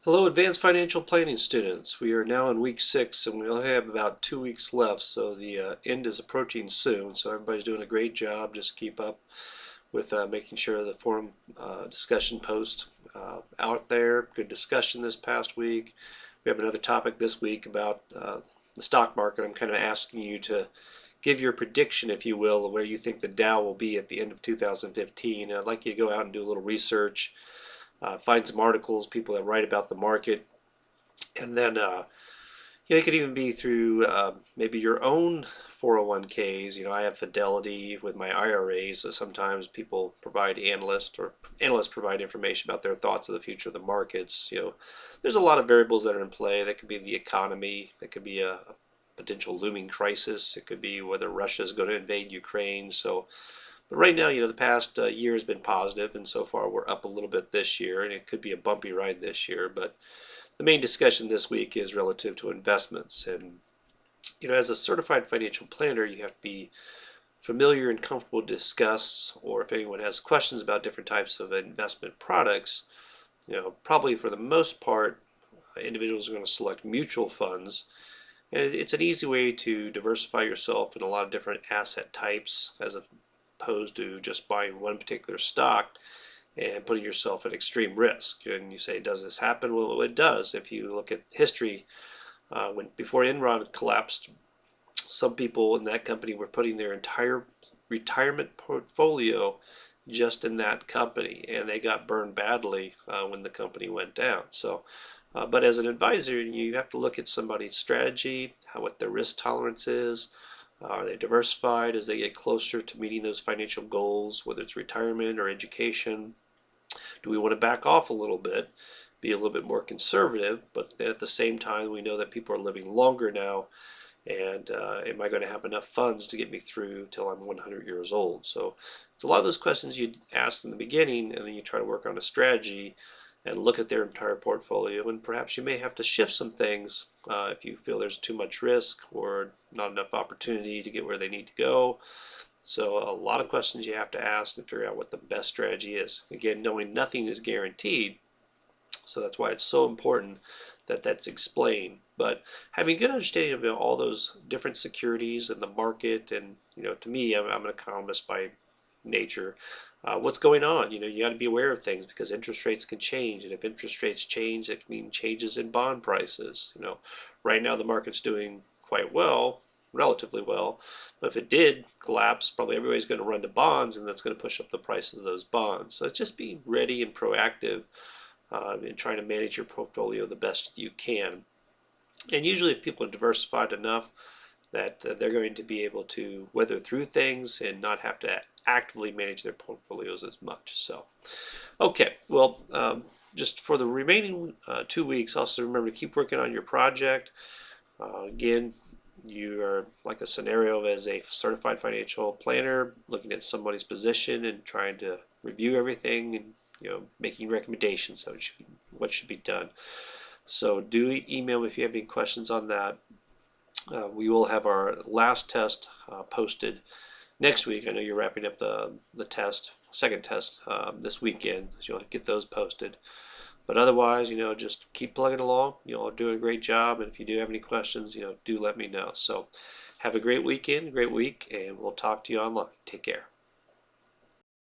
Hello, advanced financial planning students. We are now in week 6 and we only have about 2 weeks left, so the end is approaching soon. So everybody's doing a great job. Just keep up with making sure the forum discussion post out there. Good discussion this past week. We have another topic this week about the stock market. I'm kind of asking you to give your prediction, if you will, of where you think the Dow will be at the end of 2015. I'd like you to go out and do a little research. Find some articles, people that write about the market, and then it could even be through maybe your own 401ks. I have Fidelity with my IRA, so sometimes people provide analysts provide information about their thoughts of the future of the markets. There's a lot of variables that are in play. That could be the economy, that could be a potential looming crisis, it could be whether Russia is going to invade Ukraine. But right now, the past year has been positive, and so far we're up a little bit this year, and it could be a bumpy ride this year. But the main discussion this week is relative to investments. And, as a certified financial planner, you have to be familiar and comfortable to discuss, or if anyone has questions about different types of investment products, probably for the most part, individuals are going to select mutual funds. And it's an easy way to diversify yourself in a lot of different asset types as opposed to just buying one particular stock and putting yourself at extreme risk. And you say, does this happen? Well, it does. If you look at history, before Enron collapsed, some people in that company were putting their entire retirement portfolio just in that company, and they got burned badly when the company went down. But as an advisor, you have to look at somebody's strategy, what their risk tolerance is. Are they diversified as they get closer to meeting those financial goals, whether it's retirement or education? Do we want to back off a little bit, be a little bit more conservative, but then at the same time we know that people are living longer now, and am I going to have enough funds to get me through till I'm 100 years old? So it's a lot of those questions you ask in the beginning, and then you try to work on a strategy and look at their entire portfolio, and perhaps you may have to shift some things if you feel there's too much risk or not enough opportunity to get where they need to go. So a lot of questions you have to ask and figure out what the best strategy is. Again, knowing nothing is guaranteed, so that's why it's so important that that's explained. But having a good understanding of all those different securities and the market, and to me, I'm an economist by nature. What's going on? You got to be aware of things because interest rates can change, and if interest rates change, it can mean changes in bond prices. Right now the market's doing quite well, relatively well, but if it did collapse, probably everybody's going to run to bonds, and that's going to push up the price of those bonds. So it's just being ready and proactive in trying to manage your portfolio the best you can. And usually, if people are diversified enough, that they're going to be able to weather through things and not have to actively manage their portfolios as much. So, okay, well, just for the remaining 2 weeks, also remember to keep working on your project. Again, you are like a scenario as a certified financial planner, looking at somebody's position and trying to review everything and making recommendations of what should be done. So do email me if you have any questions on that. We will have our last test posted next week. I know you're wrapping up the second test this weekend, so you'll get those posted. But otherwise, just keep plugging along. You're doing a great job, and if you do have any questions, do let me know. So have a great weekend, great week, and we'll talk to you online. Take care.